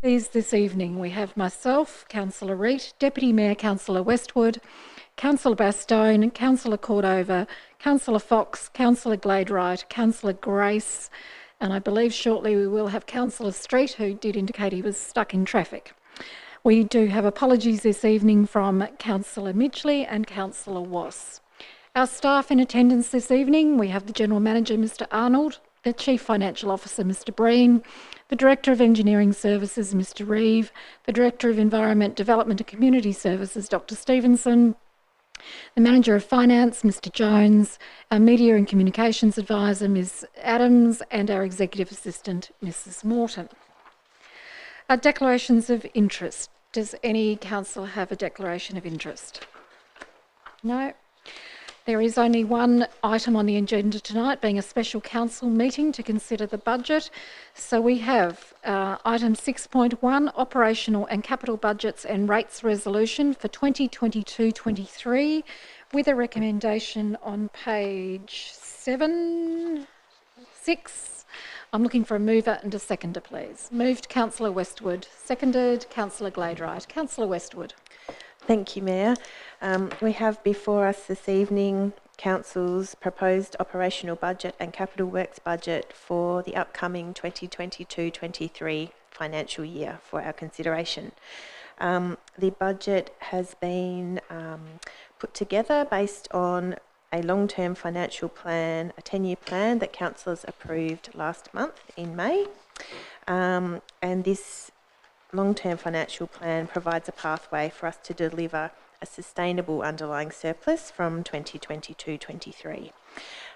This evening we have myself, Councillor Reid, Deputy Mayor Councillor Westwood, Councillor Bastone, Councillor Cordova, Councillor Fox, Councillor Gladwright, Councillor Grace, and I believe shortly we will have Councillor Street, who did indicate he was stuck in traffic. We do have apologies this evening from Councillor Midgley and Councillor Wass. Our staff in attendance this evening, we have the General Manager, Mr Arnold, the Chief Financial Officer, Mr Breen, the Director of Engineering Services, Mr Reeve, the Director of Environment, Development and Community Services, Dr Stevenson, the Manager of Finance, Mr Jones, our Media and Communications Advisor, Ms Adams, and our Executive Assistant, Mrs Morton. Our declarations of interest. Does any councillor have a declaration of interest? No? There is only one item on the agenda tonight, being a special council meeting to consider the budget. So we have item 6.1, operational and capital budgets and rates resolution for 2022-23, with a recommendation on page 6. I'm looking for a mover and a seconder, please. Moved, Councillor Westwood. Seconded, Councillor Gladwright. Councillor Westwood. Thank you, Mayor. We have before us this evening Council's proposed operational budget and capital works budget for the upcoming 2022-23 financial year for our consideration. The budget has been put together based on a long-term financial plan, a 10-year plan that councillors approved last month in May. And this long-term financial plan provides a pathway for us to deliver a sustainable underlying surplus from 2022-23.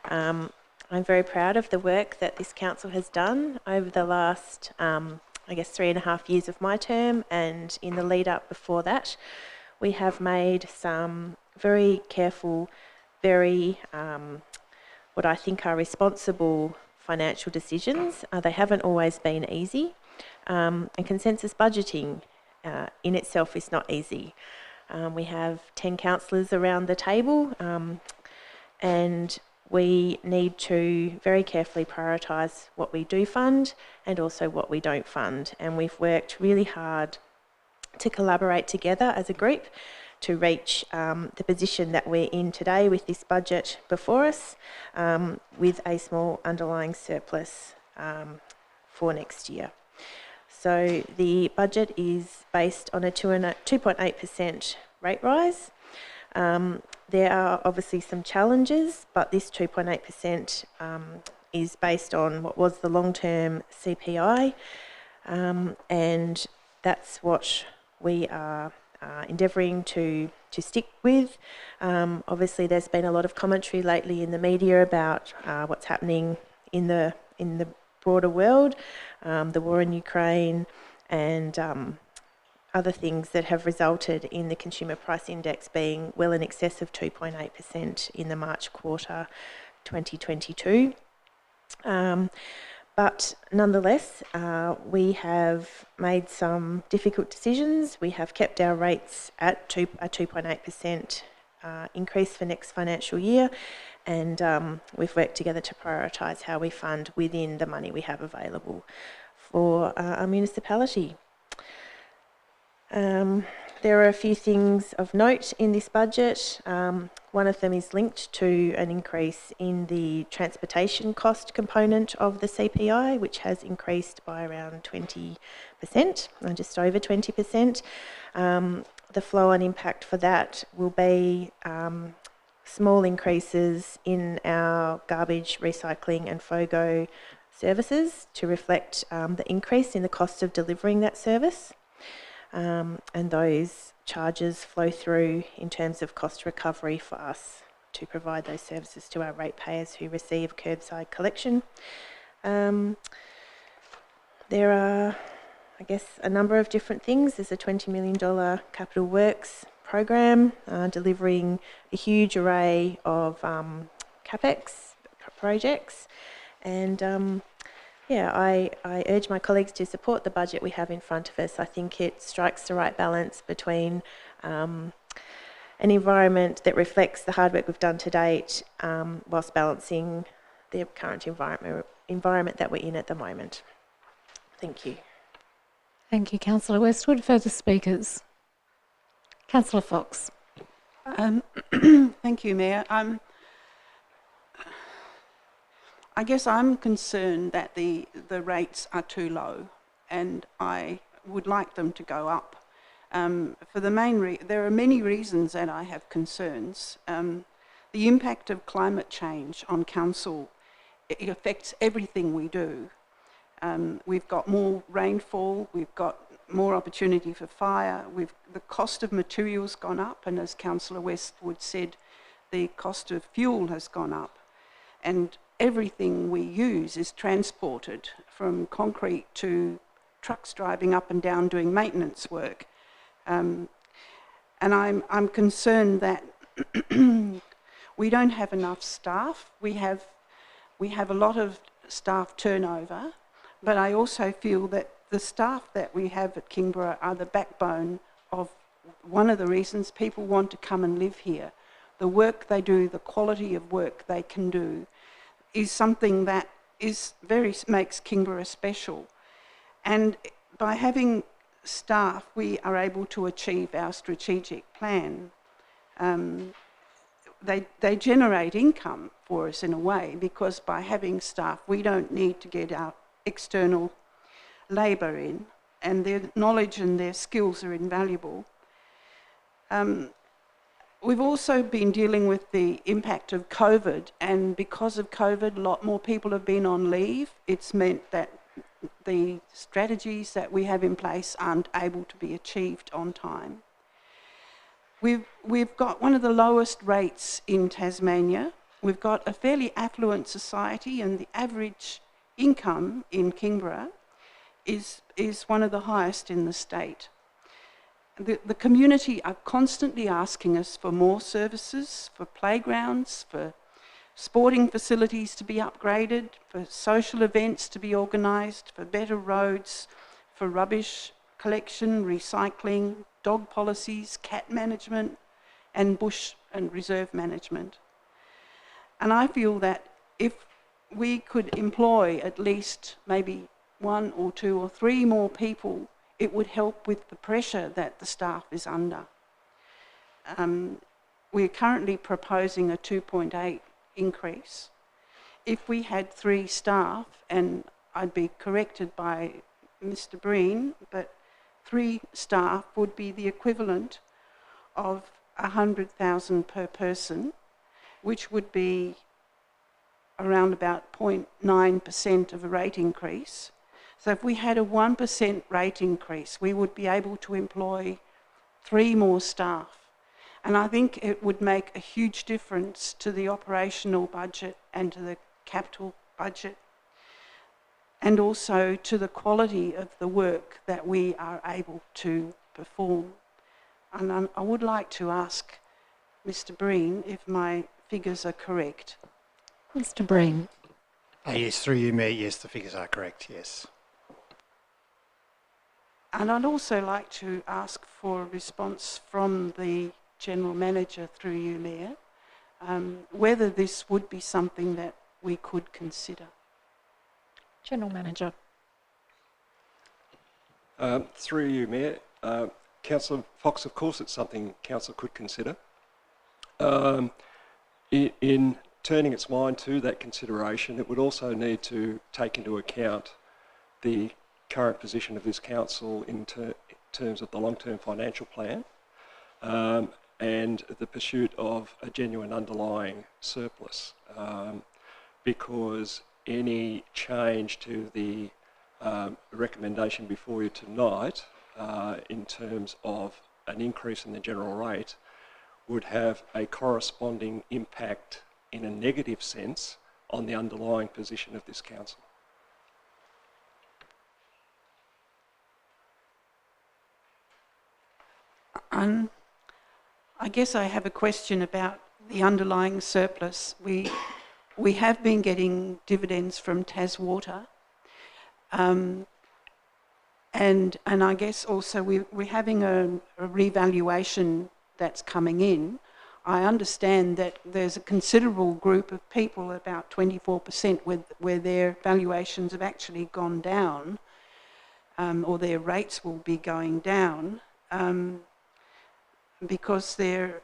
I'm very proud of the work that this council has done over the last, 3.5 years of my term, and in the lead up before that, we have made some very careful, very what I think are responsible financial decisions. They haven't always been easy. And consensus budgeting in itself is not easy. We have 10 councillors around the table, and we need to very carefully prioritise what we do fund and also what we don't fund. And we've worked really hard to collaborate together as a group to reach the position that we're in today with this budget before us, with a small underlying surplus for next year. So the budget is based on a 2.8% rate rise. There are obviously some challenges, but this 2.8% is based on what was the long-term CPI, and that's what we are endeavouring to stick with. Obviously, there's been a lot of commentary lately in the media about what's happening in the broader world, the war in Ukraine, and other things that have resulted in the consumer price index being well in excess of 2.8% in the March quarter 2022. But nonetheless, we have made some difficult decisions. We have kept our rates at a 2.8% increase for next financial year, and we've worked together to prioritise how we fund within the money we have available for our municipality. There are a few things of note in this budget. One of them is linked to an increase in the transportation cost component of the CPI, which has increased by around 20%, just over 20%. The flow-on impact for that will be small increases in our garbage, recycling and FOGO services to reflect the increase in the cost of delivering that service. And those charges flow through in terms of cost recovery for us to provide those services to our ratepayers who receive curbside collection. There are, I guess, a number of different things. There's a $20 million capital works program delivering a huge array of CapEx projects, and I urge my colleagues to support the budget we have in front of us. I think it strikes the right balance between an environment that reflects the hard work we've done to date, whilst balancing the current environment that we're in at the moment. Thank you. Thank you, Councillor Westwood. Further speakers? Councillor Fox. Thank you, Mayor. I guess I'm concerned that the rates are too low, and I would like them to go up. For the there are many reasons that I have concerns. The impact of climate change on council, it affects everything we do. We've got more rainfall, we've got more opportunity for fire, the cost of materials gone up, and as Councillor Westwood said, the cost of fuel has gone up. And everything we use is transported, from concrete to trucks driving up and down doing maintenance work. And I'm concerned that we don't have enough staff. We have a lot of staff turnover, but I also feel that the staff that we have at Kingborough are the backbone of one of the reasons people want to come and live here. The work they do, the quality of work they can do, is something that makes Kingborough special. And by having staff, we are able to achieve our strategic plan. They generate income for us in a way, because by having staff, we don't need to get our external labour in, and their knowledge and their skills are invaluable. We've also been dealing with the impact of COVID, and because of COVID, a lot more people have been on leave. It's meant that the strategies that we have in place aren't able to be achieved on time. We've got one of the lowest rates in Tasmania. We've got a fairly affluent society, and the average income in Kingborough is one of the highest in the state. The community are constantly asking us for more services, for playgrounds, for sporting facilities to be upgraded, for social events to be organised, for better roads, for rubbish collection, recycling, dog policies, cat management, and bush and reserve management. And I feel that if we could employ at least maybe 1 or 2 or 3 more people, it would help with the pressure that the staff is under. We're currently proposing a 2.8 increase. If we had 3 staff, and I'd be corrected by Mr. Breen, but 3 staff would be the equivalent of 100,000 per person, which would be around about 0.9% of a rate increase. So if we had a 1% rate increase, we would be able to employ 3 more staff. And I think it would make a huge difference to the operational budget and to the capital budget, and also to the quality of the work that we are able to perform. And I would like to ask Mr. Breen if my figures are correct. Mr. Breen. Yes, through you, Mayor. Yes, the figures are correct, yes. And I'd also like to ask for a response from the General Manager, through you, Mayor, whether this would be something that we could consider. General Manager. Through you, Mayor. Councillor Fox, of course it's something Council could consider. In turning its mind to that consideration, it would also need to take into account the current position of this council in terms of the long-term financial plan and the pursuit of a genuine underlying surplus, because any change to the recommendation before you tonight in terms of an increase in the general rate would have a corresponding impact in a negative sense on the underlying position of this council. I guess I have a question about the underlying surplus. We have been getting dividends from TasWater, and I guess also we're having a revaluation that's coming in. I understand that there's a considerable group of people, about 24%, where their valuations have actually gone down. or their rates will be going down because their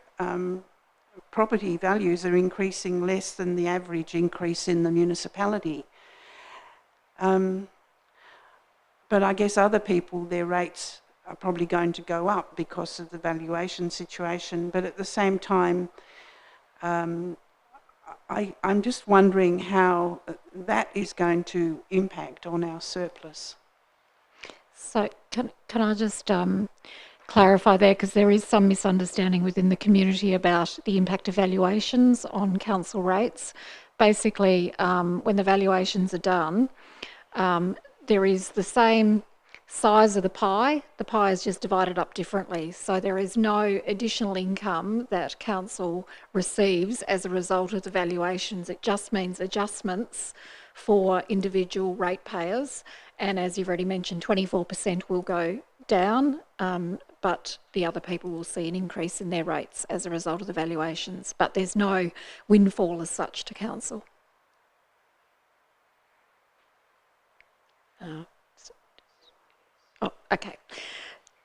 property values are increasing less than the average increase in the municipality. But I guess other people, their rates are probably going to go up because of the valuation situation. But at the same time, I'm just wondering how that is going to impact on our surplus. So can I just clarify there, because there is some misunderstanding within the community about the impact of valuations on council rates. Basically, when the valuations are done, there is the same size of the pie is just divided up differently. So there is no additional income that council receives as a result of the valuations. It just means adjustments for individual ratepayers. And as you've already mentioned, 24% will go down, but the other people will see an increase in their rates as a result of the valuations. But there's no windfall as such to council. Oh, okay.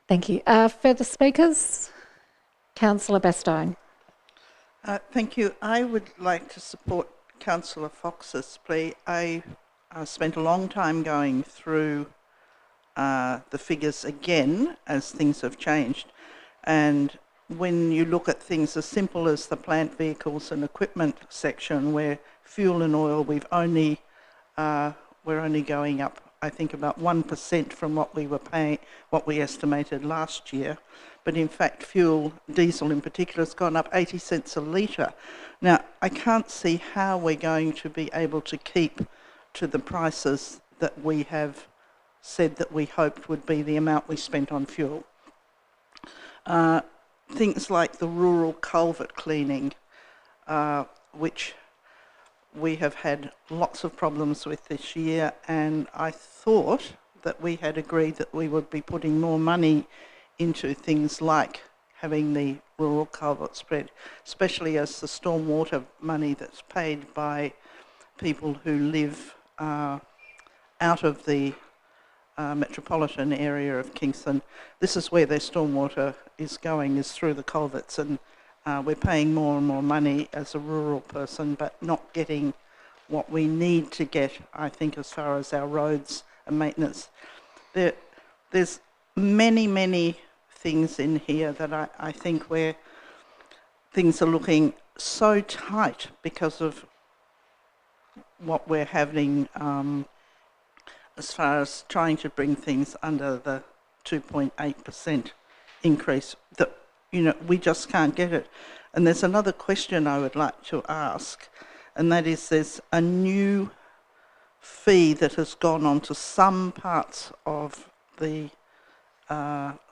Thank you. Further speakers? Councillor Bastogne. Thank you. I would like to support Councillor Fox's plea. I spent a long time going through the figures again as things have changed. And when you look at things as simple as the plant vehicles and equipment section, where fuel and oil we're only going up, I think, about 1% from what we were paying, what we estimated last year. But in fact, fuel, diesel in particular, has gone up 80 cents a litre. Now, I can't see how we're going to be able to keep to the prices that we have said that we hoped would be the amount we spent on fuel. Things like the rural culvert cleaning, which we have had lots of problems with this year, and I thought that we had agreed that we would be putting more money into things like having the rural culvert spread, especially as the stormwater money that's paid by people who live out of the metropolitan area of Kingston. This is where their stormwater is going, is through the culverts, and we're paying more and more money as a rural person, but not getting what we need to get, I think, as far as our roads and maintenance. There's many things in here that I think where things are looking so tight because of what we're having as far as trying to bring things under the 2.8% increase, that, you know, we just can't get it. And there's another question I would like to ask, and that is, there's a new fee that has gone on to some parts of the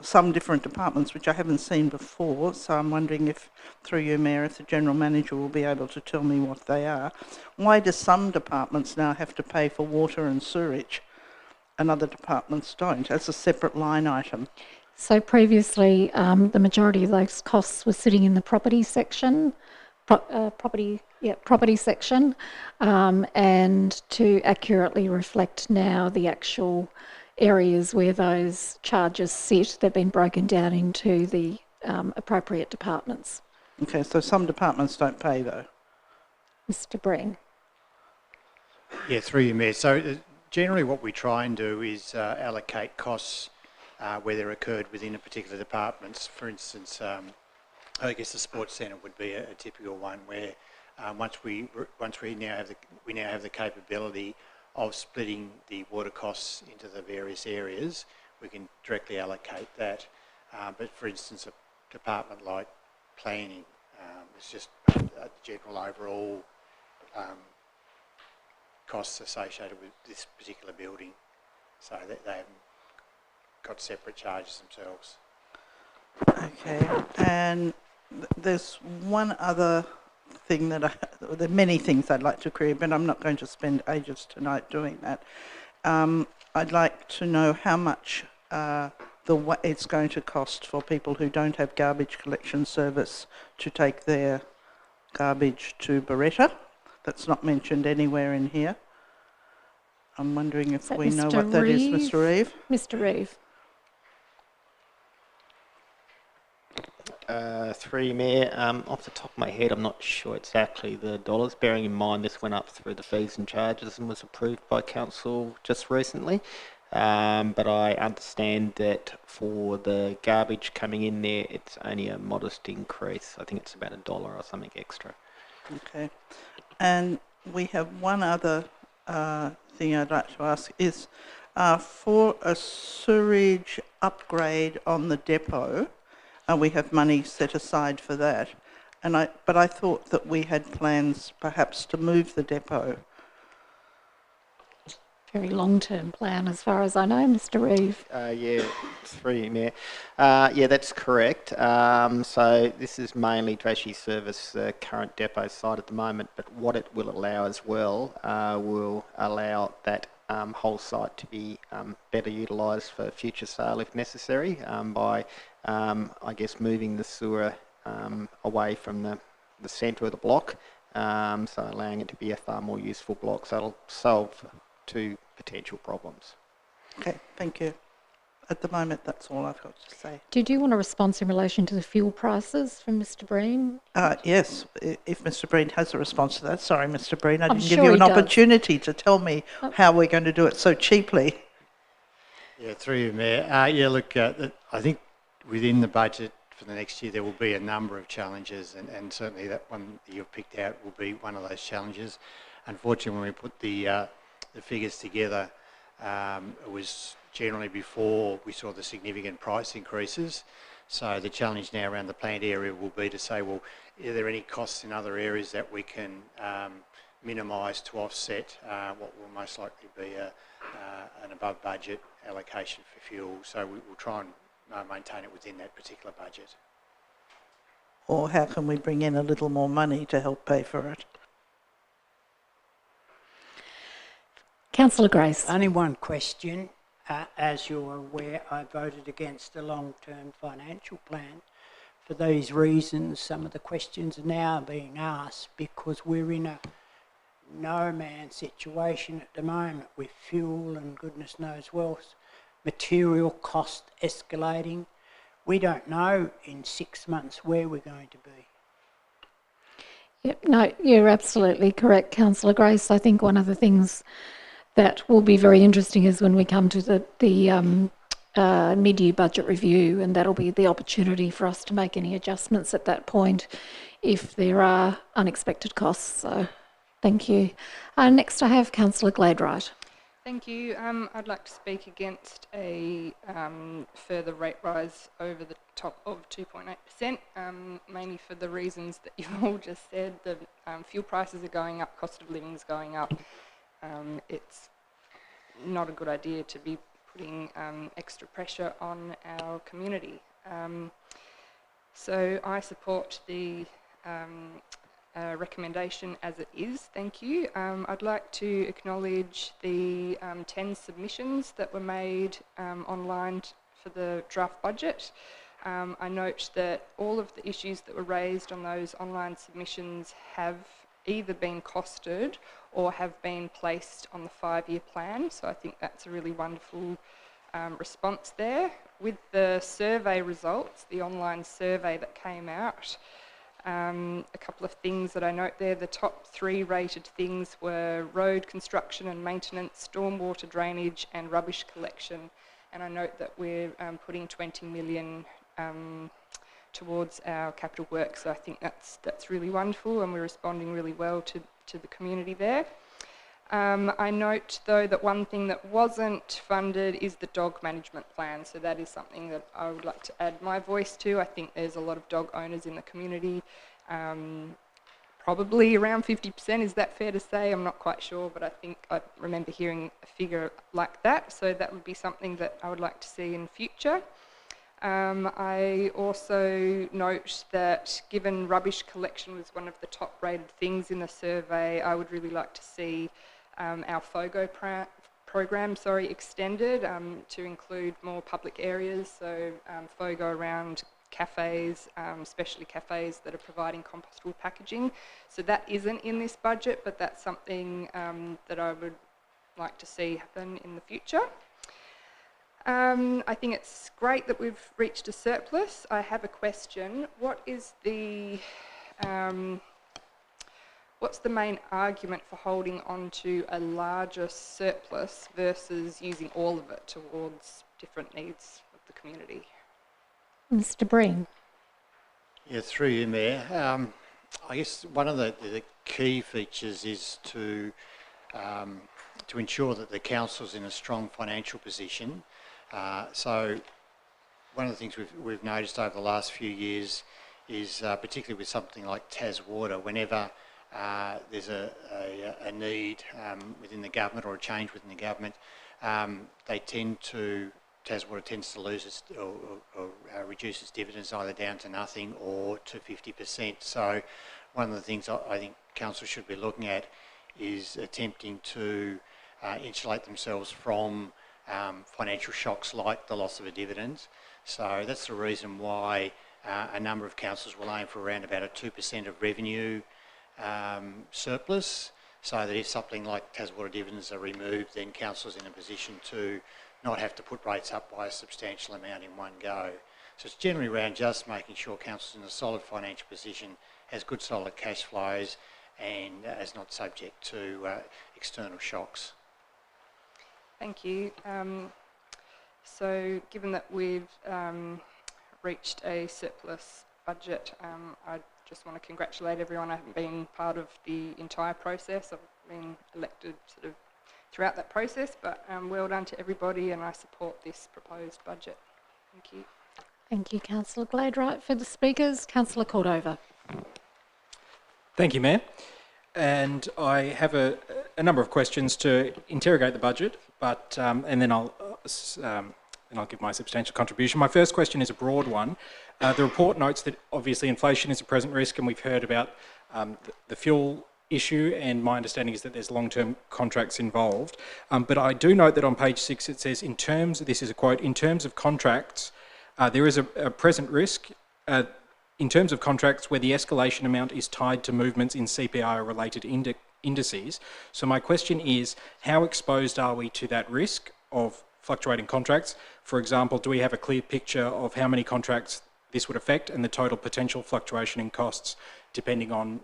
some different departments, which I haven't seen before, so I'm wondering if, through you, Mayor, if the General Manager will be able to tell me what they are. Why do some departments now have to pay for water and sewerage and other departments don't, as a separate line item? So previously, the majority of those costs were sitting in the property section, property section, and to accurately reflect now the actual areas where those charges sit, they've been broken down into the appropriate departments. Okay, so some departments don't pay though. Mr. Breen. Yeah, through you, Mayor. So generally what we try and do is allocate costs where they're occurred within a particular department. For instance, I guess the sports centre would be a typical one where once we now have the capability of splitting the water costs into the various areas, we can directly allocate that. But for instance, a department like planning, it's just a general overall costs associated with this particular building, so that they haven't got separate charges themselves. Okay, and there's one other thing that there are many things I'd like to query, but I'm not going to spend ages tonight doing that. I'd like to know how much it's going to cost for people who don't have garbage collection service to take their garbage to Beretta. That's not mentioned anywhere in here. I'm wondering if that we know Mr. what that is, Reeve? Mr. Reeve. Mr. Reeve. Through you, Mayor. Off the top of my head, I'm not sure exactly the dollars, bearing in mind this went up through the fees and charges and was approved by Council just recently. But I understand that for the garbage coming in there, it's only a modest increase. I think it's about $1 or something extra. Okay. And we have one other thing I'd like to ask is for a sewerage upgrade on the depot, we have money set aside for that. But I thought that we had plans perhaps to move the depot. Very long-term plan as far as I know, Mr. Reeve. Yeah, through you, Mayor. Yeah, that's correct. So this is mainly to actually service the current depot site at the moment, but what it will allow as well will allow that whole site to be better utilised for future sale if necessary by, I guess, moving the sewer away from the centre of the block, so allowing it to be a far more useful block. So it'll solve two potential problems. Okay, thank you. At the moment, that's all I've got to say. Did you want a response in relation to the fuel prices from Mr. Breen? Yes, if Mr. Breen has a response to that. Sorry, Mr. Breen, I I'm didn't give sure you he an does. opportunity to tell me how we're going to do it so cheaply. Yeah, through you, Mayor. Yeah, look, I think within the budget for the next year there will be a number of challenges, and certainly that one that you've picked out will be one of those challenges. Unfortunately, when we put the figures together, it was generally before we saw the significant price increases. So the challenge now around the plant area will be to say, well, are there any costs in other areas that we can minimise to offset what will most likely be an above budget allocation for fuel. So we will try and maintain it within that particular budget. Or how can we bring in a little more money to help pay for it? Councillor Grace. Only one question. As you're aware, I voted against the long-term financial plan. For these reasons, some of the questions are now being asked because we're in a no-man situation at the moment with fuel and goodness knows what, material cost escalating. We don't know in 6 months where we're going to be. Yep, no, you're absolutely correct, Councillor Grace. I think one of the things that will be very interesting is when we come to the mid-year budget review, and that'll be the opportunity for us to make any adjustments at that point if there are unexpected costs. So thank you. Next I have Councillor Gladwright. Thank you. I'd like to speak against a further rate rise over the top of 2.8%, mainly for the reasons that you've all just said. The fuel prices are going up, cost of living is going up. It's not a good idea to be putting extra pressure on our community. So I support the recommendation as it is, thank you. I'd like to acknowledge the 10 submissions that were made online for the draft budget. I note that all of the issues that were raised on those online submissions have either been costed or have been placed on the 5-year plan, so I think that's a really wonderful response there. With the survey results, the online survey that came out, a couple of things that I note there. The top 3 rated things were road construction and maintenance, stormwater drainage and rubbish collection, and I note that we're putting 20 million towards our capital works, so I think that's really wonderful, and we're responding really well to the community there. I note though that one thing that wasn't funded is the dog management plan, so that is something that I would like to add my voice to. I think there's a lot of dog owners in the community, probably around 50%, is that fair to say? I'm not quite sure, but I think I remember hearing a figure like that, so that would be something that I would like to see in future. I also note that given rubbish collection was one of the top rated things in the survey, I would really like to see our FOGO program extended to include more public areas, so FOGO around cafes, especially cafes that are providing compostable packaging. So that isn't in this budget, but that's something that I would like to see happen in the future. I think it's great that we've reached a surplus. I have a question. What's the main argument for holding on to a larger surplus versus using all of it towards different needs of the community? Mr. Breen. Yeah, through you, Mayor. I guess one of the key features is to ensure that the council's in a strong financial position. So one of the things we've noticed over the last few years is, particularly with something like Water, whenever there's a need within the government or a change within the government, Water tends to lose its or reduce its dividends either down to nothing or to 50%. So one of the things I think council should be looking at is attempting to insulate themselves from financial shocks like the loss of a dividend. So that's the reason why a number of councils will aim for around about a 2% of revenue surplus, so that if something like Water dividends are removed, then council's in a position to not have to put rates up by a substantial amount in one go. So it's generally around just making sure council's in a solid financial position, has good solid cash flows, and is not subject to external shocks. Thank you. So given that we've reached a surplus budget, I just want to congratulate everyone. I haven't been part of the entire process. I've been elected sort of throughout that process, but well done to everybody, and I support this proposed budget. Thank you. Thank you, Councillor Gladwright. For the speakers, Councillor Cordova. Thank you, Mayor. And I have a number of questions to interrogate the budget, but and then I'll give my substantial contribution. My first question is a broad one. The report notes that obviously inflation is a present risk, and we've heard about the fuel issue, and my understanding is that there's long-term contracts involved. But I do note that on page 6 it says, in terms, this is a quote, in terms of contracts, there is a present risk in terms of contracts where the escalation amount is tied to movements in CPI-related indices. So my question is, how exposed are we to that risk of fluctuating contracts? For example, do we have a clear picture of how many contracts this would affect and the total potential fluctuation in costs depending on,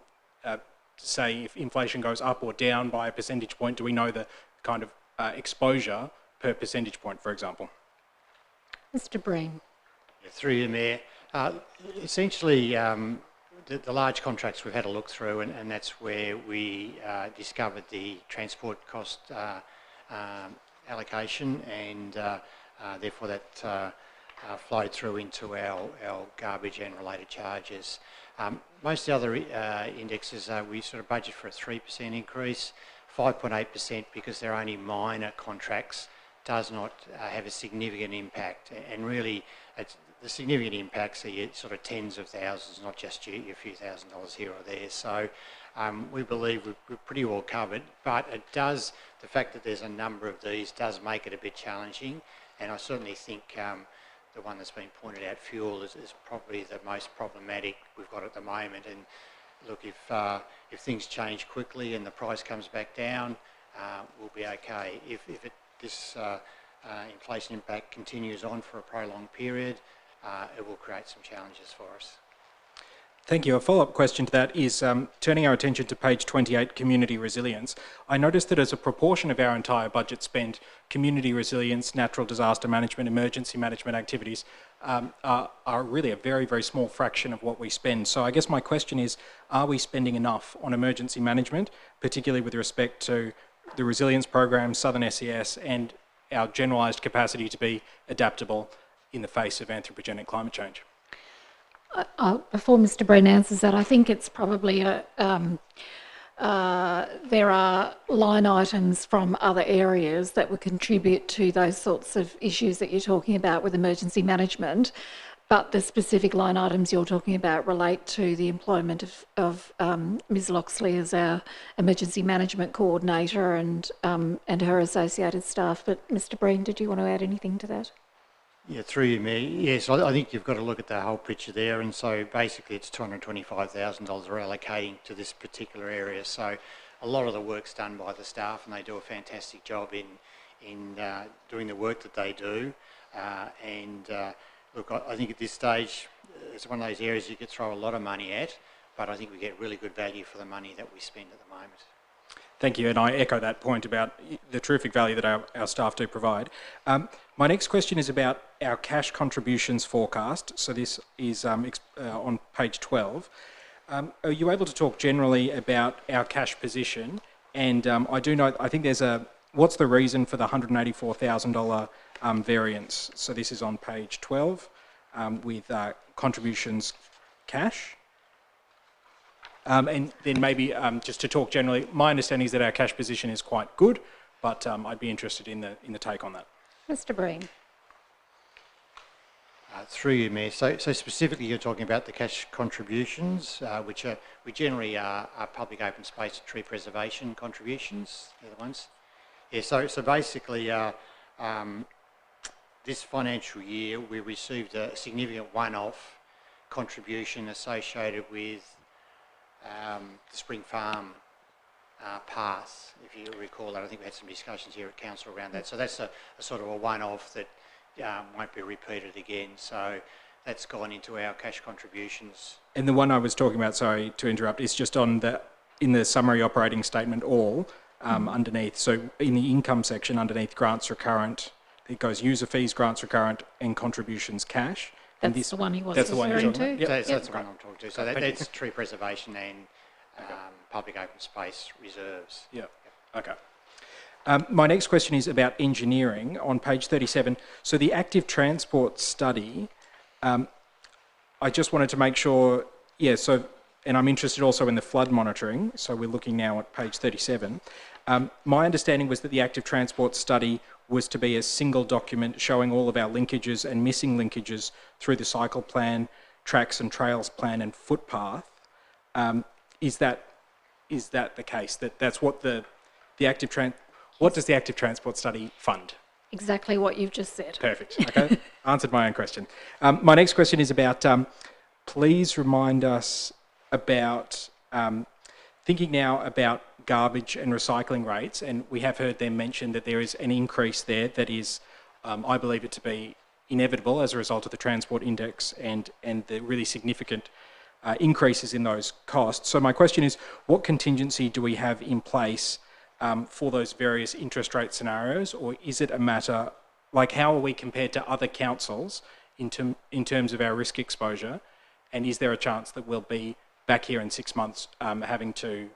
say, if inflation goes up or down by a percentage point? Do we know the kind of exposure per percentage point, for example? Mr. Breen. Yeah, through you, Mayor. Essentially, the large contracts we've had a look through, and that's where we discovered the transport cost allocation, and therefore that flowed through into our garbage and related charges. Most of the other indexes, we sort of budget for a 3% increase. 5.8%, because they're only minor contracts, does not have a significant impact, and really the significant impacts are your sort of tens of thousands, not just your few $1,000s here or there. So we believe we're pretty well covered, but it does, the fact that there's a number of these does make it a bit challenging, and I certainly think the one that's been pointed out, fuel, is probably the most problematic we've got at the moment. And look, if things change quickly and the price comes back down, we'll be okay. If this inflation impact continues on for a prolonged period, it will create some challenges for us. Thank you. A follow-up question to that is turning our attention to page 28, community resilience. I noticed that as a proportion of our entire budget spend, community resilience, natural disaster management, emergency management activities are really a very, very small fraction of what we spend. So I guess my question is, are we spending enough on emergency management, particularly with respect to the resilience program, Southern SES, and our generalised capacity to be adaptable in the face of anthropogenic climate change? Before Mr. Breen answers that, I think it's probably there are line items from other areas that would contribute to those sorts of issues that you're talking about with emergency management, but the specific line items you're talking about relate to the employment of Ms. Loxley as our emergency management coordinator and her associated staff. But Mr. Breen, did you want to add anything to that? Yeah, through you, Mayor. Yes, I think you've got to look at the whole picture there, and so basically it's $225,000 we're allocating to this particular area. So a lot of the work's done by the staff, and they do a fantastic job in doing the work that they do. Look, I think at this stage, it's one of those areas you could throw a lot of money at, but I think we get really good value for the money that we spend at the moment. Thank you, and I echo that point about the terrific value that our staff do provide. My next question is about our cash contributions forecast. So this is on page 12. Are you able to talk generally about our cash position? And I do know, I think there's what's the reason for the $184,000 variance? So this is on page 12 with contributions cash. And then maybe just to talk generally, my understanding is that our cash position is quite good, but I'd be interested in the take on that. Mr. Breen. Through you, Mayor. So specifically, you're talking about the cash contributions, which we generally are public open space and tree preservation contributions. They're the ones. Yeah. So basically, this financial year we received a significant one-off contribution associated with the Spring Farm pass, if you recall that. I think we had some discussions here at Council around that. So that's a sort of a one-off that won't be repeated again. So that's gone into our cash contributions. And the one I was talking about, sorry to interrupt, is just in the summary operating statement underneath. So in the income section underneath grants recurrent, it goes user fees, grants recurrent, and contributions cash. That's the one he was that's referring to. Yep. That's the one I'm talking to. So that's tree preservation and public open space reserves. Yeah. Okay. My next question is about engineering on page 37. So the active transport study, I just wanted to make sure, and I'm interested also in the flood monitoring. So we're looking now at page 37. My understanding was that the active transport study was to be a single document showing all of our linkages and missing linkages through the cycle plan, tracks and trails plan and footpath. Is that the case? That's what what does the active transport study fund? Exactly what you've just said. Perfect. Okay. Answered my own question. My next question is about, please remind us about thinking now about garbage and recycling rates, and we have heard them mention that there is an increase there that is, I believe it to be inevitable as a result of the transport index and the really significant increases in those costs. So my question is, what contingency do we have in place for those various interest rate scenarios, or is it a matter, like how are we compared to other councils in terms of our risk exposure, and is there a chance that we'll be back here in 6 months having to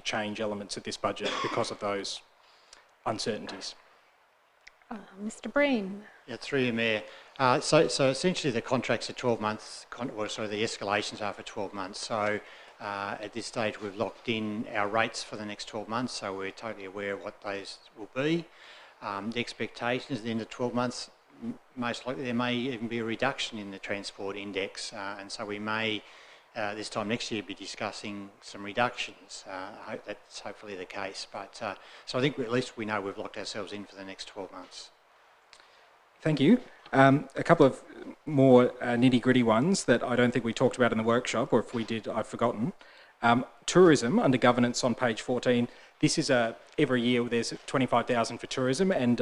change elements of this budget because of those uncertainties? Mr. Breen. Yeah, through you, Mayor. So essentially the contracts are 12 months, the escalations are for 12 months. So at this stage we've locked in our rates for the next 12 months, so we're totally aware of what those will be. The expectation is at the end of 12 months, most likely there may even be a reduction in the transport index, and so we may this time next year be discussing some reductions. I hope that's hopefully the case, but so I think at least we know we've locked ourselves in for the next 12 months. Thank you. A couple of more nitty-gritty ones that I don't think we talked about in the workshop, or if we did, I've forgotten. Tourism, under governance on page 14, this is every year there's 25,000 for tourism, and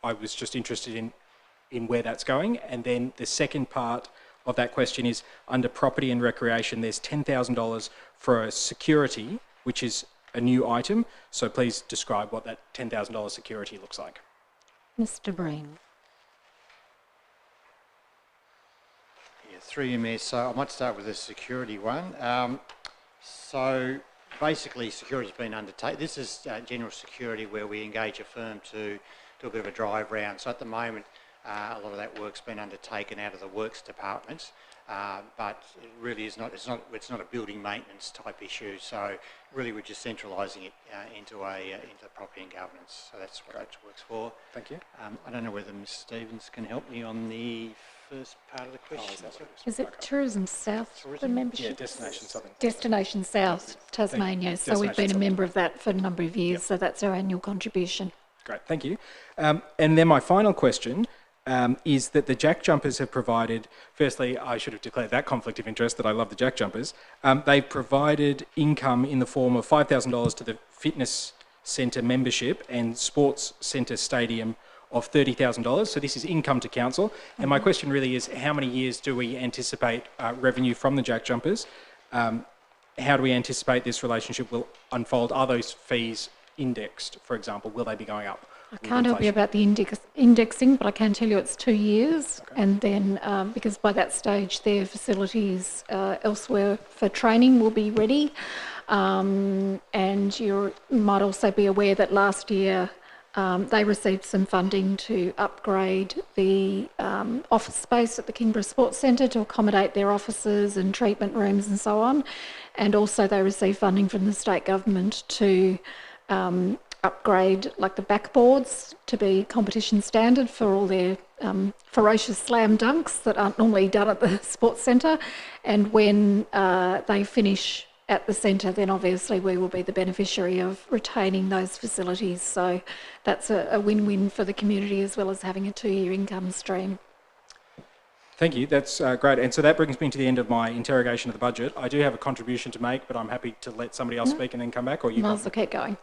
I was just interested in where that's going. And then the second part of that question is, under property and recreation, there's $10,000 for a security, which is a new item. So please describe what that $10,000 security looks like. Mr. Breen. Through you, Mayor. So I might start with the security one. So basically security's been undertaken. This is general security where we engage a firm to do a bit of a drive round. So at the moment a lot of that work's been undertaken out of the works department, but it really is not. It's not a building maintenance type issue. So really we're just centralising it into property and governance. So that's what that works for. Thank you. I don't know whether Ms Stevens can help me on the first part of the question. Is it Tourism South, the membership? Yeah, Destination Southern. Destination South, Tasmania. So we've been a member of that for a number of years, so that's our annual contribution. Great, thank you. And then my final question, is that the Jack Jumpers have provided, firstly, I should have declared that conflict of interest that I love the Jack Jumpers. They've provided income in the form of $5,000 to the fitness centre membership and sports centre stadium of $30,000. So this is income to council. And my question really is, how many years do we anticipate revenue from the Jack Jumpers? How do we anticipate this relationship will unfold? Are those fees indexed, for example? Will they be going up? I can't help you about the indexing, but I can tell you it's 2 years. Okay. And then, because by that stage their facilities elsewhere for training will be ready. And you might also be aware that last year they received some funding to upgrade the office space at the Kingborough Sports Centre to accommodate their offices and treatment rooms and so on. And also they received funding from the state government to upgrade like the backboards to be competition standard for all their ferocious slam dunks that aren't normally done at the sports centre. And when they finish at the centre, then obviously we will be the beneficiary of retaining those facilities. So that's a win-win for the community as well as having a 2-year income stream. Thank you, that's great. And so that brings me to the end of my interrogation of the budget. I do have a contribution to make, but I'm happy to let somebody else speak and then come back, or you might as well keep going.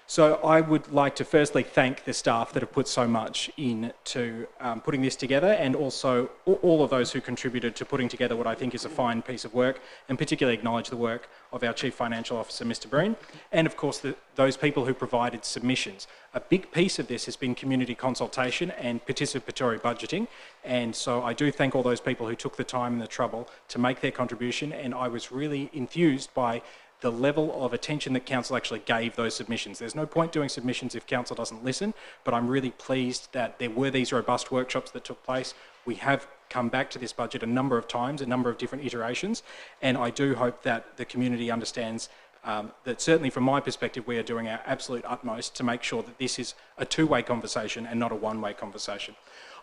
So I would like to firstly thank the staff that have put so much into putting this together, and also all of those who contributed to putting together what I think is a fine piece of work, and particularly acknowledge the work of our Chief Financial Officer, Mr. Breen, and of course those people who provided submissions. A big piece of this has been community consultation and participatory budgeting, and so I do thank all those people who took the time and the trouble to make their contribution, and I was really enthused by the level of attention that council actually gave those submissions. There's no point doing submissions if council doesn't listen, but I'm really pleased that there were these robust workshops that took place. We have come back to this budget a number of times, a number of different iterations, and I do hope that the community understands that certainly from my perspective we are doing our absolute utmost to make sure that this is a two-way conversation and not a one-way conversation.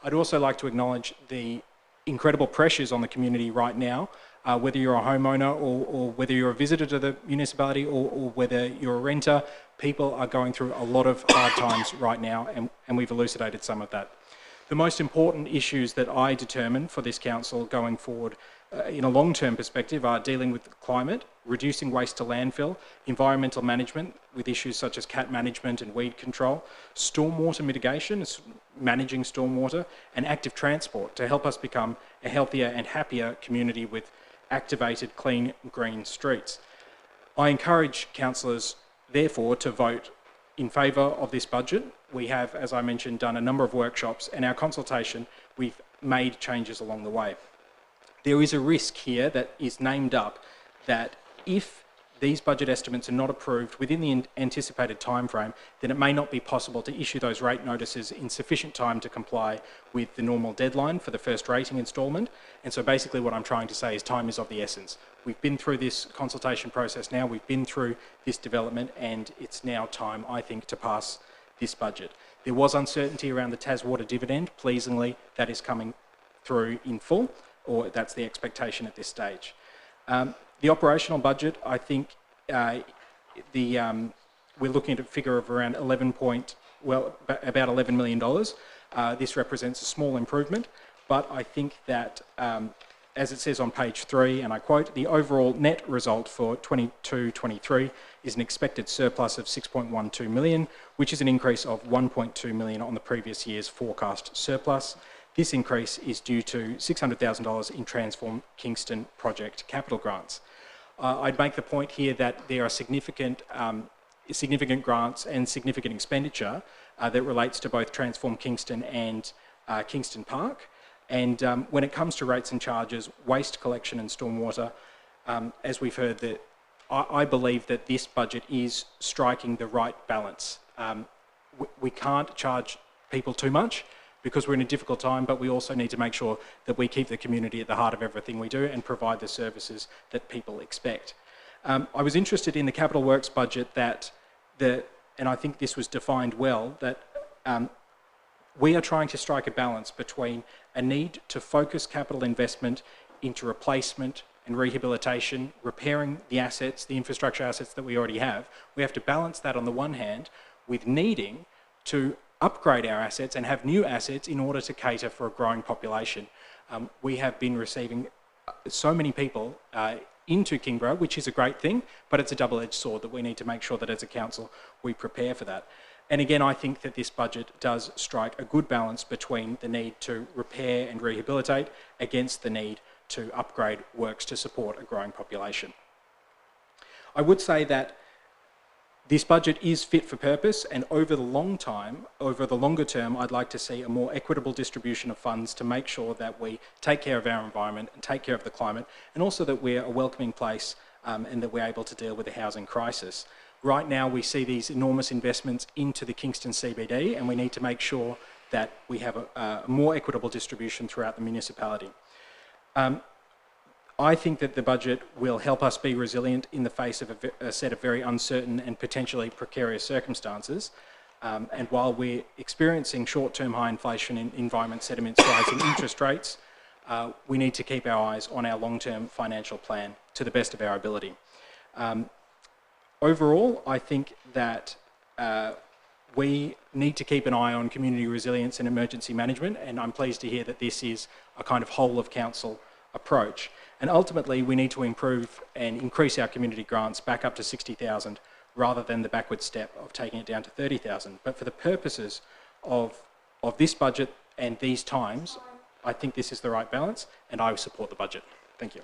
I'd also like to acknowledge the incredible pressures on the community right now, whether you're a homeowner or whether you're a visitor to the municipality or whether you're a renter. People are going through a lot of hard times right now, and we've elucidated some of that. The most important issues that I determine for this council going forward in a long-term perspective are dealing with climate, reducing waste to landfill, environmental management with issues such as cat management and weed control, stormwater mitigation, managing stormwater, and active transport to help us become a healthier and happier community with activated, clean, green streets. I encourage councillors, therefore, to vote in favour of this budget. We have, as I mentioned, done a number of workshops, and our consultation, we've made changes along the way. There is a risk here that is named up that if these budget estimates are not approved within the anticipated timeframe, then it may not be possible to issue those rate notices in sufficient time to comply with the normal deadline for the first rating instalment. And so basically what I'm trying to say is time is of the essence. We've been through this consultation process now, we've been through this development, and it's now time, I think, to pass this budget. There was uncertainty around the Taswater dividend. Pleasingly, that is coming through in full, or that's the expectation at this stage. The operational budget, I think, we're looking at a figure of around about $11 million. This represents a small improvement, but I think that, as it says on page 3, and I quote, the overall net result for 22-23 is an expected surplus of $6.12 million, which is an increase of $1.2 million on the previous year's forecast surplus. This increase is due to $600,000 in Transform Kingston project capital grants. I'd make the point here that there are significant grants and significant expenditure that relates to both Transform Kingston and Kingston Park. And when it comes to rates and charges, waste collection and stormwater, as we've heard, that I believe that this budget is striking the right balance. We can't charge people too much because we're in a difficult time, but we also need to make sure that we keep the community at the heart of everything we do and provide the services that people expect. I was interested in the capital works budget and I think this was defined well, that we are trying to strike a balance between a need to focus capital investment into replacement and rehabilitation, repairing the assets, the infrastructure assets that we already have. We have to balance that on the one hand with needing to upgrade our assets and have new assets in order to cater for a growing population. We have been receiving so many people into Kingborough, which is a great thing, but it's a double-edged sword that we need to make sure that as a council we prepare for that. And again, I think that this budget does strike a good balance between the need to repair and rehabilitate against the need to upgrade works to support a growing population. I would say that this budget is fit for purpose, and over the longer term, I'd like to see a more equitable distribution of funds to make sure that we take care of our environment and take care of the climate, and also that we're a welcoming place and that we're able to deal with the housing crisis. Right now, we see these enormous investments into the Kingston CBD, and we need to make sure that we have a more equitable distribution throughout the municipality. I think that the budget will help us be resilient in the face of a set of very uncertain and potentially precarious circumstances. And while we're experiencing short-term high inflation in environment sediments, rising interest rates, we need to keep our eyes on our long-term financial plan to the best of our ability. Overall, I think that we need to keep an eye on community resilience and emergency management, and I'm pleased to hear that this is a kind of whole-of-council approach. And ultimately, we need to improve and increase our community grants back up to 60,000 rather than the backward step of taking it down to 30,000. But for the purposes of this budget and these times, I think this is the right balance, and I support the budget. Thank you.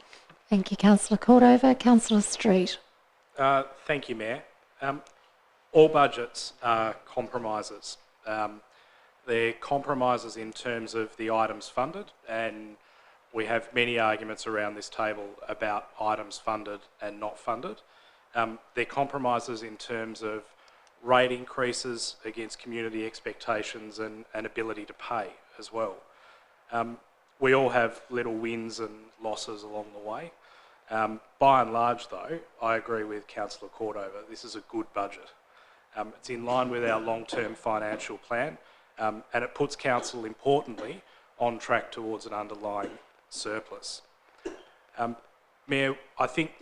Thank you, Councillor Cordova. Councillor Street. Thank you, Mayor. All budgets are compromises. They're compromises in terms of the items funded, and we have many arguments around this table about items funded and not funded. They're compromises in terms of rate increases against community expectations and ability to pay as well. We all have little wins and losses along the way. By and large, though, I agree with Councillor Cordova. This is a good budget. It's in line with our long-term financial plan, and it puts council, importantly, on track towards an underlying surplus. Mayor, I think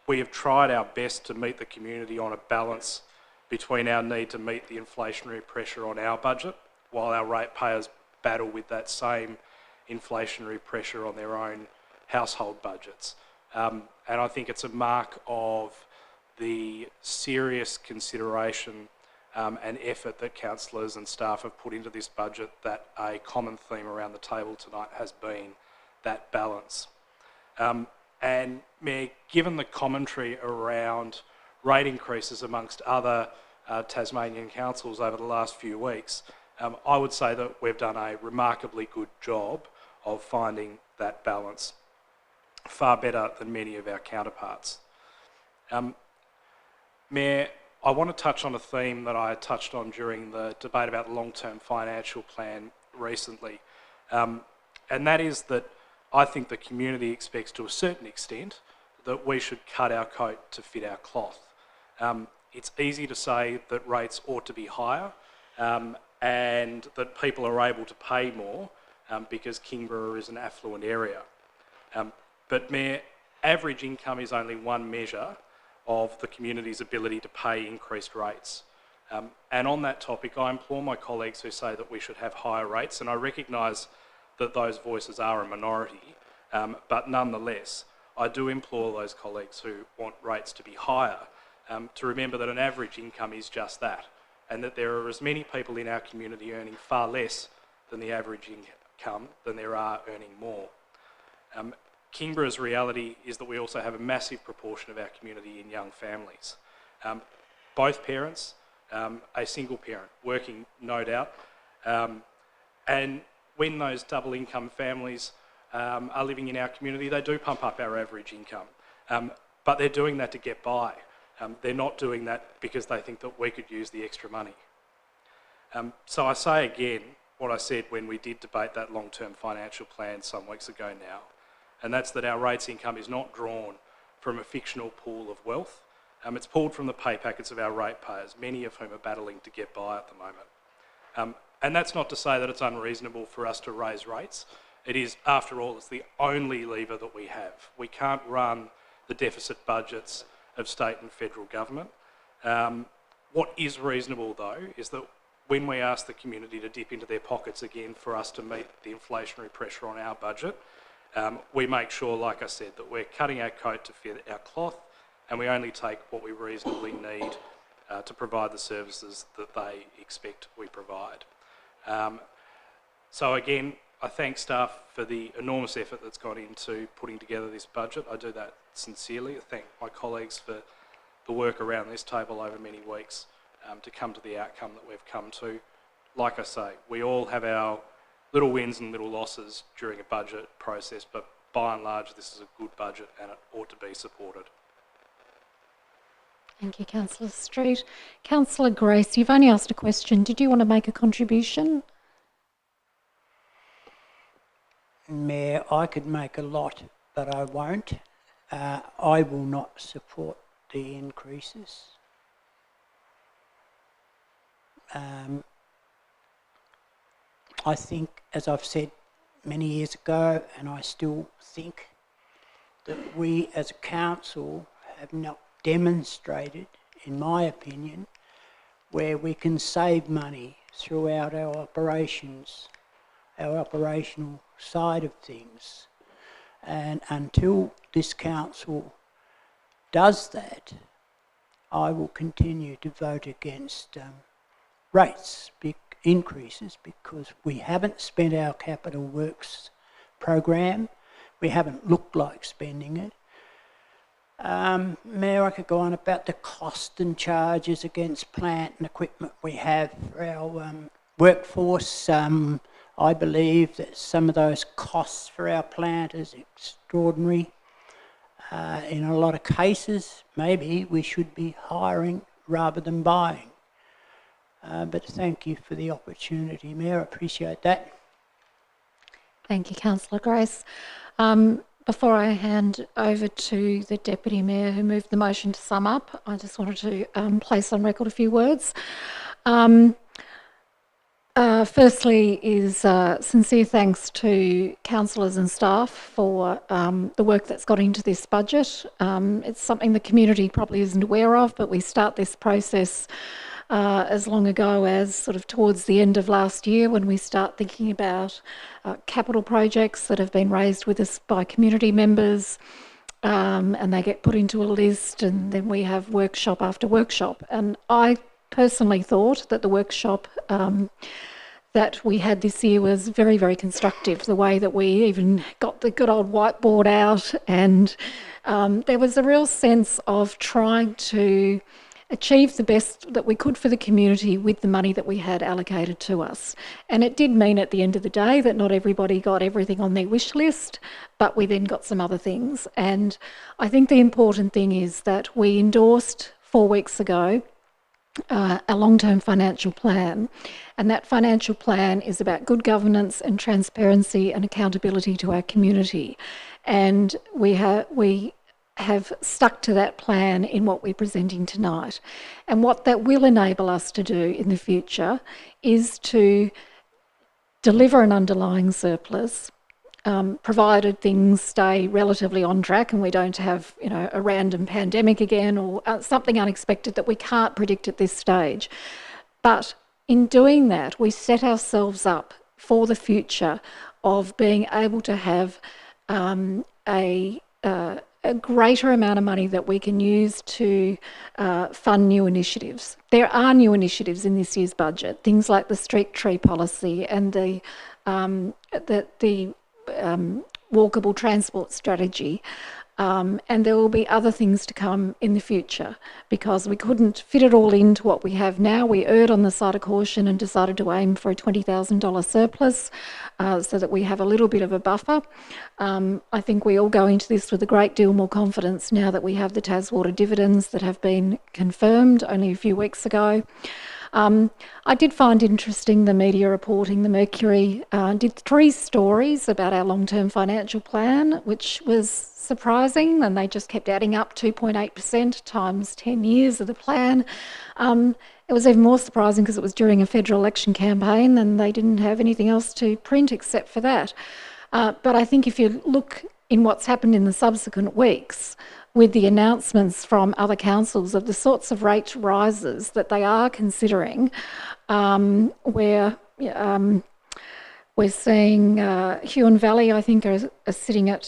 we have tried our best to meet the community on a balance between our need to meet the inflationary pressure on our budget, while our ratepayers battle with that same inflationary pressure on their own household budgets. And I think it's a mark of the serious consideration and effort that councillors and staff have put into this budget that a common theme around the table tonight has been that balance. And Mayor, given the commentary around rate increases amongst other Tasmanian councils over the last few weeks, I would say that we've done a remarkably good job of finding that balance, far better than many of our counterparts. Mayor, I want to touch on a theme that I touched on during the debate about the long-term financial plan recently, and that is that I think the community expects to a certain extent that we should cut our coat to fit our cloth. It's easy to say that rates ought to be higher and that people are able to pay more because Kingborough is an affluent area. But Mayor, average income is only one measure of the community's ability to pay increased rates. And on that topic, I implore my colleagues who say that we should have higher rates, and I recognise that those voices are a minority, but nonetheless, I do implore those colleagues who want rates to be higher to remember that an average income is just that, and that there are as many people in our community earning far less than the average income than there are earning more. Kingborough's reality is that we also have a massive proportion of our community in young families. Both parents, a single parent, working no doubt, and when those double income families are living in our community, they do pump up our average income, but they're doing that to get by. They're not doing that because they think that we could use the extra money. So I say again what I said when we did debate that long-term financial plan some weeks ago now, and that's that our rates income is not drawn from a fictional pool of wealth. It's pulled from the pay packets of our ratepayers, many of whom are battling to get by at the moment. And that's not to say that it's unreasonable for us to raise rates. It is, after all, it's the only lever that we have. We can't run the deficit budgets of state and federal government. What is reasonable, though, is that when we ask the community to dip into their pockets again for us to meet the inflationary pressure on our budget, we make sure, like I said, that we're cutting our coat to fit our cloth, and we only take what we reasonably need to provide the services that they expect we provide. So again, I thank staff for the enormous effort that's gone into putting together this budget. I do that sincerely. I thank my colleagues for the work around this table over many weeks to come to the outcome that we've come to. Like I say, we all have our little wins and little losses during a budget process, but by and large, this is a good budget and it ought to be supported. Thank you, Councillor Street. Councillor Grace, you've only asked a question. Did you want to make a contribution? Mayor, I could make a lot, but I won't. I will not support the increases. I think, as I've said many years ago, and I still think, that we as a council have not demonstrated, in my opinion, where we can save money throughout our operations, our operational side of things. And until this council does that, I will continue to vote against rates increases, because we haven't spent our capital works program. We haven't looked like spending it. Mayor, I could go on about the cost and charges against plant and equipment we have for our workforce. I believe that some of those costs for our plant is extraordinary. In a lot of cases, maybe we should be hiring rather than buying. But thank you for the opportunity, Mayor. I appreciate that. Thank you, Councillor Grace. Before I hand over to the Deputy Mayor who moved the motion to sum up, I just wanted to place on record a few words. Firstly is sincere thanks to councillors and staff for the work that's got into this budget. It's something the community probably isn't aware of, but we start this process as long ago as sort of towards the end of last year, when we start thinking about capital projects that have been raised with us by community members, and they get put into a list, and then we have workshop after workshop. And I personally thought that the workshop that we had this year was very, very constructive. The way that we even got the good old whiteboard out, and there was a real sense of trying to achieve the best that we could for the community with the money that we had allocated to us. And it did mean at the end of the day that not everybody got everything on their wish list, but we then got some other things. And I think the important thing is that we endorsed 4 weeks ago a long-term financial plan, and that financial plan is about good governance and transparency and accountability to our community. And we have stuck to that plan in what we're presenting tonight. And what that will enable us to do in the future is to deliver an underlying surplus, provided things stay relatively on track and we don't have, a random pandemic again or something unexpected that we can't predict at this stage. But in doing that, we set ourselves up for the future of being able to have a greater amount of money that we can use to fund new initiatives. There are new initiatives in this year's budget, things like the street tree policy and the walkable transport strategy. And there will be other things to come in the future, because we couldn't fit it all into what we have now. We erred on the side of caution and decided to aim for a $20,000 surplus so that we have a little bit of a buffer. I think we all go into this with a great deal more confidence now that we have the Taswater dividends that have been confirmed only a few weeks ago. I did find interesting the media reporting. The Mercury did 3 stories about our long-term financial plan, which was surprising, and they just kept adding up 2.8% times 10 years of the plan. It was even more surprising because it was during a federal election campaign and they didn't have anything else to print except for that. But I think if you look in what's happened in the subsequent weeks, with the announcements from other councils of the sorts of rate rises that they are considering, where we're seeing Huon Valley, I think, are sitting at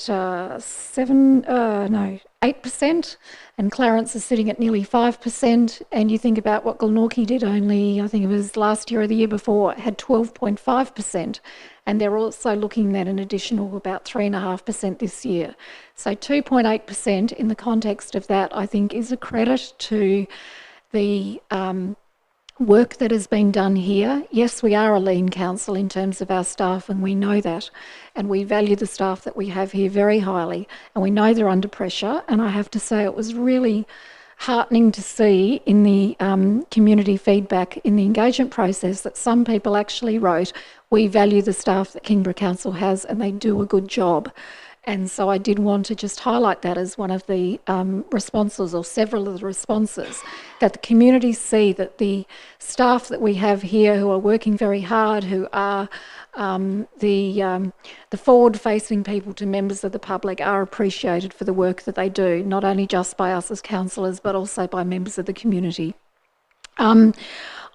8%, and Clarence is sitting at nearly 5%. And you think about what Glenorchy did only, I think it was last year or the year before, had 12.5%. And they're also looking at an additional about 3.5% this year. So 2.8% in the context of that, I think, is a credit to the work that has been done here. Yes, we are a lean council in terms of our staff, and we know that, and we value the staff that we have here very highly, and we know they're under pressure. And I have to say it was really heartening to see in the community feedback in the engagement process that some people actually wrote, we value the staff that Kingborough Council has and they do a good job. And so I did want to just highlight that as one of the responses, or several of the responses, that the community see that the staff that we have here who are working very hard, who are the forward-facing people to members of the public, are appreciated for the work that they do, not only just by us as councillors, but also by members of the community. I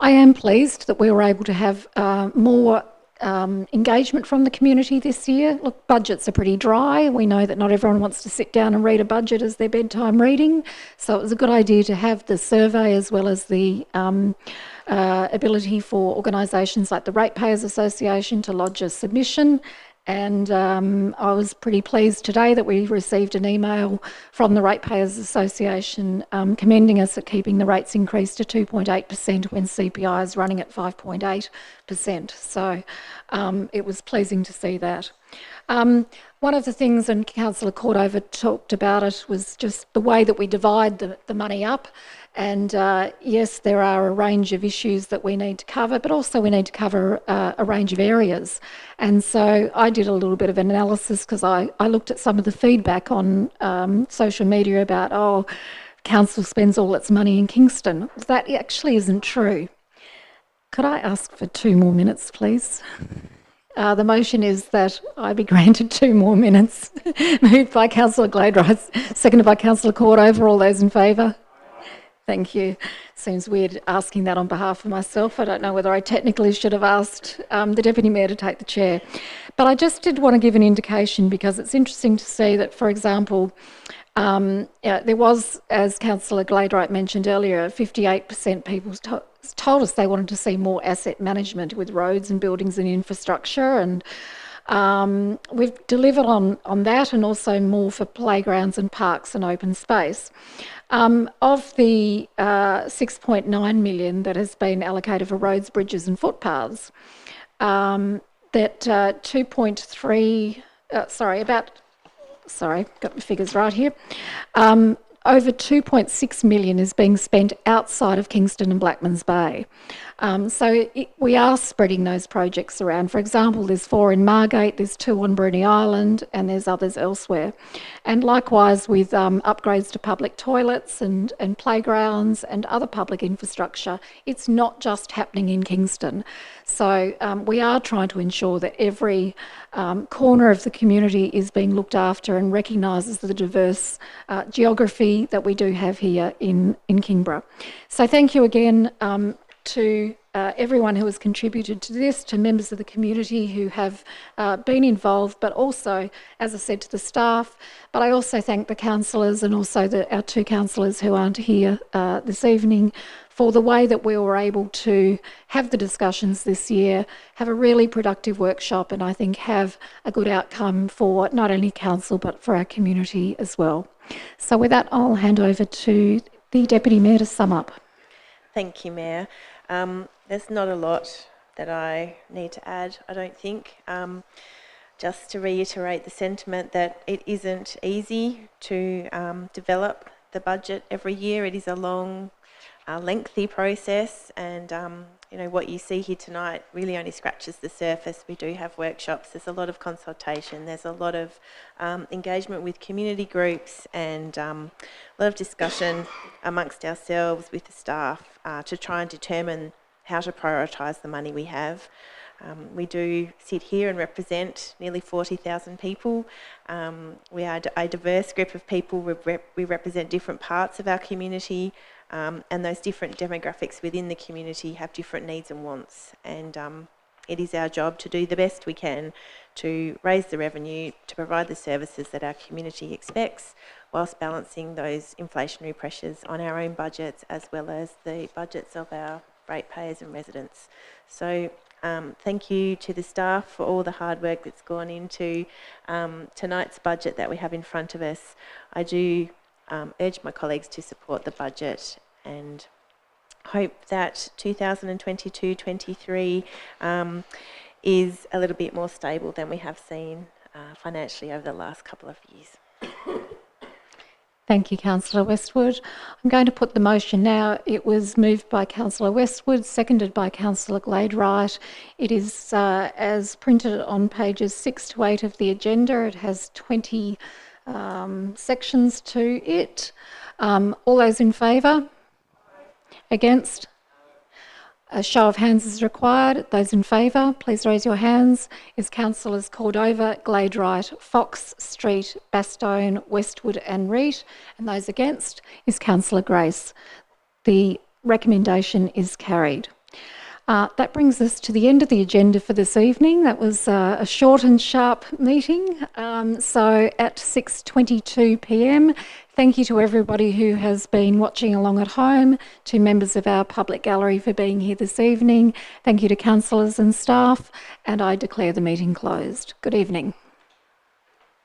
am pleased that we were able to have more engagement from the community this year. Look, budgets are pretty dry. We know that not everyone wants to sit down and read a budget as their bedtime reading, so it was a good idea to have the survey as well as the ability for organisations like the Ratepayers Association to lodge a submission. And I was pretty pleased today that we received an email from the Ratepayers Association commending us at keeping the rates increased to 2.8% when CPI is running at 5.8%. So it was pleasing to see that. One of the things, and Councillor Cordover talked about it, was just the way that we divide the money up. And yes, there are a range of issues that we need to cover, but also we need to cover a range of areas. And so I did a little bit of an analysis because I looked at some of the feedback on social media about, oh, council spends all its money in Kingston. That actually isn't true. Could I ask for 2 more minutes, please? The motion is that I be granted 2 more minutes. Moved by Councillor Gladwright, seconded by Councillor Cordover. All those in favour? Thank you. Seems weird asking that on behalf of myself. I don't know whether I technically should have asked the Deputy Mayor to take the chair. But I just did want to give an indication, because it's interesting to see that, for example, there was, as Councillor Gladwright mentioned earlier, 58% people told us they wanted to see more asset management with roads and buildings and infrastructure, and we've delivered on that, and also more for playgrounds and parks and open space. Of the 6.9 million that has been allocated for roads, bridges and footpaths, that 2.3, got my figures right here, over 2.6 million is being spent outside of Kingston and Blackmans Bay. We are spreading those projects around. For example, there's 4 in Margate, there's 2 on Bruny Island, and there's others elsewhere. And likewise with upgrades to public toilets and playgrounds and other public infrastructure, it's not just happening in Kingston. So we are trying to ensure that every corner of the community is being looked after and recognises the diverse geography that we do have here in Kingborough. So thank you again to everyone who has contributed to this, to members of the community who have been involved, but also, as I said, to the staff. But I also thank the councillors and also our 2 councillors who aren't here this evening for the way that we were able to have the discussions this year, have a really productive workshop, and I think have a good outcome for not only council but for our community as well. So with that, I'll hand over to the Deputy Mayor to sum up. Thank you, Mayor. There's not a lot that I need to add, I don't think. Just to reiterate the sentiment that it isn't easy to develop the budget every year. It is a long, lengthy process, and you know, what you see here tonight really only scratches the surface. We do have workshops, there's a lot of consultation, there's a lot of engagement with community groups, and a lot of discussion amongst ourselves with the staff to try and determine how to prioritise the money we have. We do sit here and represent nearly 40,000 people. We are a diverse group of people. We represent different parts of our community, and those different demographics within the community have different needs and wants. And it is our job to do the best we can to raise the revenue, to provide the services that our community expects, whilst balancing those inflationary pressures on our own budgets as well as the budgets of our ratepayers and residents. So thank you to the staff for all the hard work that's gone into tonight's budget that we have in front of us. I do urge my colleagues to support the budget and hope that 2022-23 is a little bit more stable than we have seen financially over the last couple of years. Thank you, Councillor Westwood. I'm going to put the motion now. It was moved by Councillor Westwood, seconded by Councillor Gladwright. It is as printed on pages 6 to 8 of the agenda. It has 20 sections to it. All those in favour? Against? A show of hands is required. Those in favour, please raise your hands. Is Councillors Cordova, Gladwright, Fox, Street, Bastone, Westwood and Reid. And those against is Councillor Grace. The recommendation is carried. That brings us to the end of the agenda for this evening. That was a short and sharp meeting. So at 6:22 p.m, thank you to everybody who has been watching along at home, to members of our public gallery for being here this evening. Thank you to councillors and staff, and I declare the meeting closed. Good evening.